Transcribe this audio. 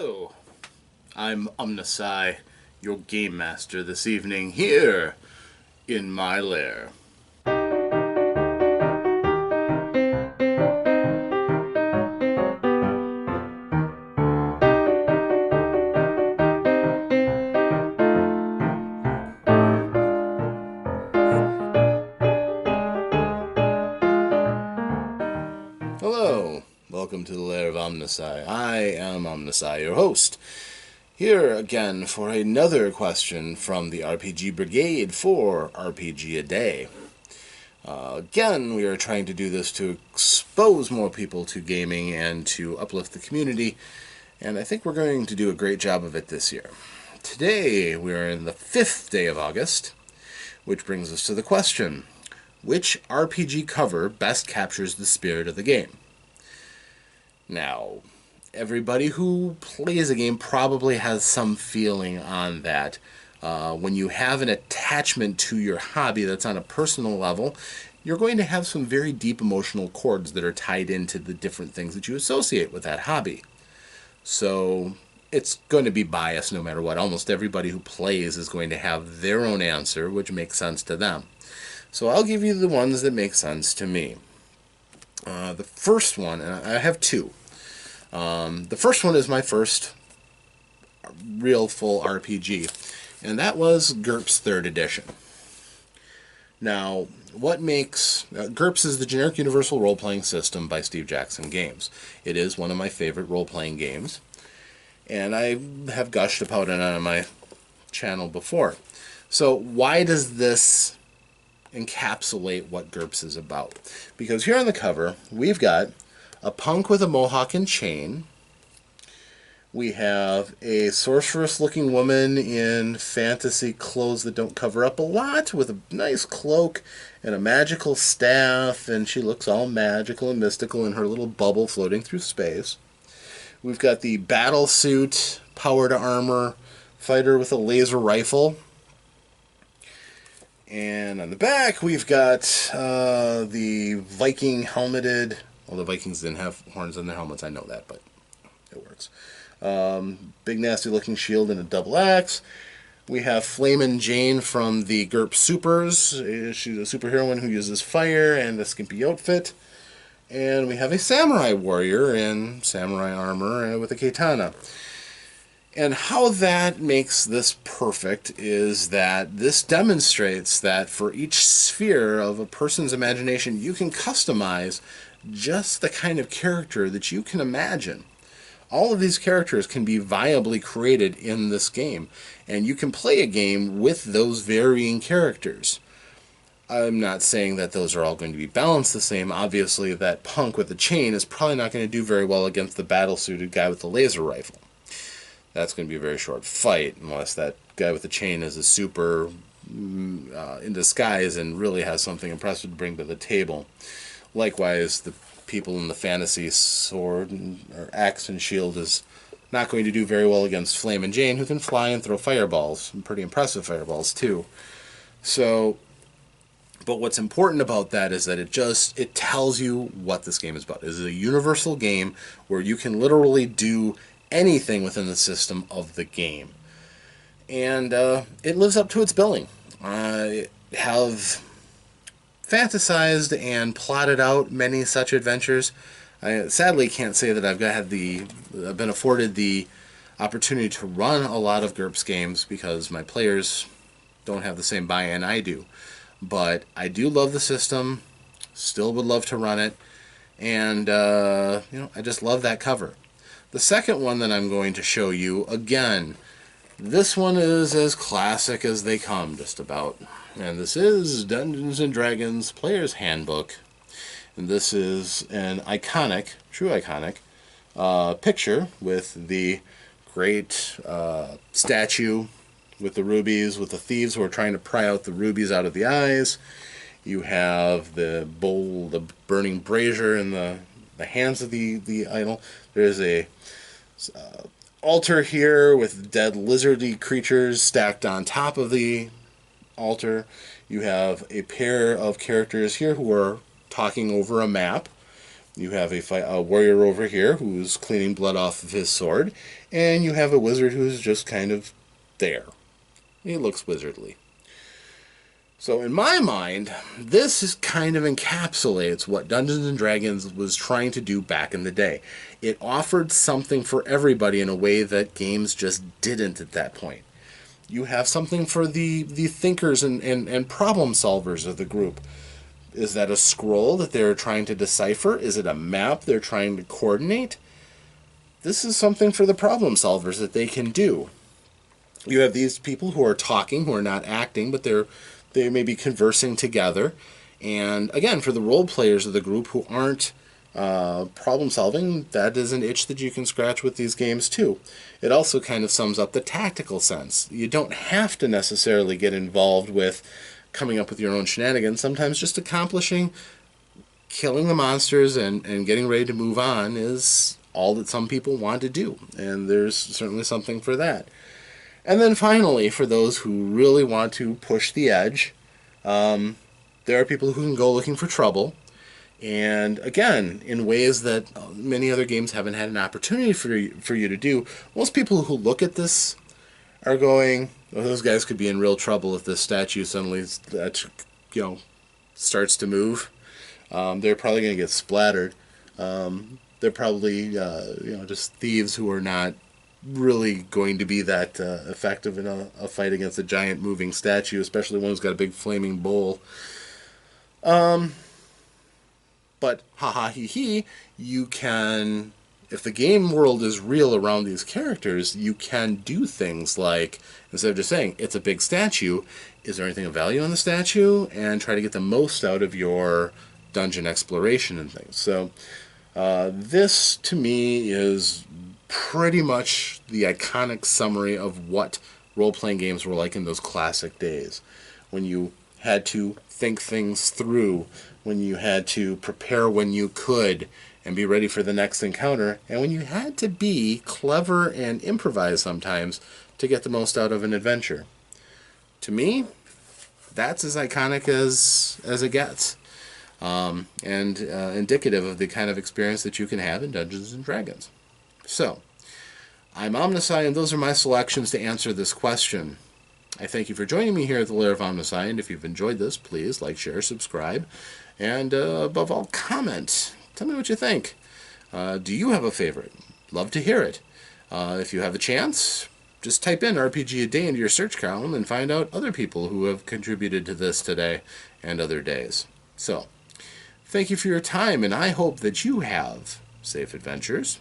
Hello, I'm OmnusI, your game master this evening here in my lair. Hello, welcome to the Lair of OmnusI. I am OmnusI, your host, here again for another question from the RPG Brigade for RPG a Day. Again, we are trying to do this to expose more people to gaming and to uplift the community, and I think we're going to do a great job of it this year. Today, we are in the 5th day of August, which brings us to the question: which RPG cover best captures the spirit of the game? Now, everybody who plays a game probably has some feeling on that. When you have an attachment to your hobby that's on a personal level, you're going to have some very deep emotional chords that are tied into the different things that you associate with that hobby. So it's going to be biased no matter what. Almost everybody who plays is going to have their own answer, which makes sense to them. So I'll give you the ones that make sense to me. The first one, and I have two. The first one is my first real full RPG, and that was GURPS 3rd edition. Now, what makes... GURPS is the Generic Universal Role-Playing System by Steve Jackson Games. It is one of my favorite role-playing games, and I have gushed about it on my channel before. So why does this encapsulate what GURPS is about? Because here on the cover, we've got a punk with a mohawk and chain. We have a sorceress-looking woman in fantasy clothes that don't cover up a lot, with a nice cloak and a magical staff, and she looks all magical and mystical in her little bubble floating through space. We've got the battle suit, powered armor, fighter with a laser rifle. And on the back, we've got the Viking helmeted... Well, the Vikings didn't have horns on their helmets, I know that, but it works. Big nasty looking shield and a double axe. We have Flamin' Jane from the GURPS Supers. She's a superheroine who uses fire and a skimpy outfit. And we have a samurai warrior in samurai armor with a katana. And how that makes this perfect is that this demonstrates that for each sphere of a person's imagination, you can customize just the kind of character that you can imagine. All of these characters can be viably created in this game, and you can play a game with those varying characters. I'm not saying that those are all going to be balanced the same. Obviously, that punk with the chain is probably not going to do very well against the battle-suited guy with the laser rifle. That's going to be a very short fight, unless that guy with the chain is a super in disguise and really has something impressive to bring to the table. Likewise, the people in the fantasy sword or axe and shield is not going to do very well against Flamin' Jane, who can fly and throw fireballs, and pretty impressive fireballs too. So, but what's important about that is that it tells you what this game is about. It is a universal game where you can literally do anything within the system of the game, and it lives up to its billing. I have fantasized and plotted out many such adventures. I sadly can't say that I've been afforded the opportunity to run a lot of GURPS games because my players don't have the same buy-in I do. But I do love the system, still would love to run it, and I just love that cover. The second one that I'm going to show you, again, this one is as classic as they come, just about. And this is Dungeons & Dragons Player's Handbook. And this is an iconic, true iconic, picture with the great statue with the rubies, with the thieves who are trying to pry out the rubies out of the eyes. You have the bowl, the burning brazier in the hands of the idol. There's a altar here with dead lizardy creatures stacked on top of the altar. You have a pair of characters here who are talking over a map. You have a warrior over here who's cleaning blood off of his sword, and you have a wizard who's just kind of there. He looks wizardly. So in my mind, this is kind of encapsulates what Dungeons and Dragons was trying to do back in the day. It offered something for everybody in a way that games just didn't at that point. You have something for the thinkers and problem solvers of the group. Is that a scroll that they're trying to decipher? Is it a map they're trying to coordinate? This is something for the problem solvers that they can do. You have these people who are talking, who are not acting, but they may be conversing together. And again, for the role players of the group who aren't problem solving, that is an itch that you can scratch with these games too. It also kind of sums up the tactical sense. You don't have to necessarily get involved with coming up with your own shenanigans. Sometimes just accomplishing killing the monsters and getting ready to move on is all that some people want to do. And there's certainly something for that. And then finally, for those who really want to push the edge, there are people who can go looking for trouble. And again, in ways that many other games haven't had an opportunity for you to do. Most people who look at this are going, well, those guys could be in real trouble if this statue suddenly starts to move. They're probably going to get splattered. They're probably just thieves who are not really going to be that effective in a fight against a giant moving statue, especially one who's got a big flaming bowl. But haha he he, you can, if the game world is real around these characters, you can do things like, instead of just saying, it's a big statue, is there anything of value in the statue? And try to get the most out of your dungeon exploration and things. So this, to me, is pretty much the iconic summary of what role-playing games were like in those classic days. When you had to think things through, when you had to prepare when you could and be ready for the next encounter, and when you had to be clever and improvise sometimes to get the most out of an adventure. To me, that's as iconic as it gets, and indicative of the kind of experience that you can have in Dungeons and Dragons. So, I'm OmnusI, and those are my selections to answer this question. I thank you for joining me here at the Lair of OmnusI, and if you've enjoyed this, please like, share, subscribe, and above all, comment. Tell me what you think. Do you have a favorite? Love to hear it. If you have a chance, just type in RPG a day into your search column and find out other people who have contributed to this today and other days. So, thank you for your time, and I hope that you have safe adventures.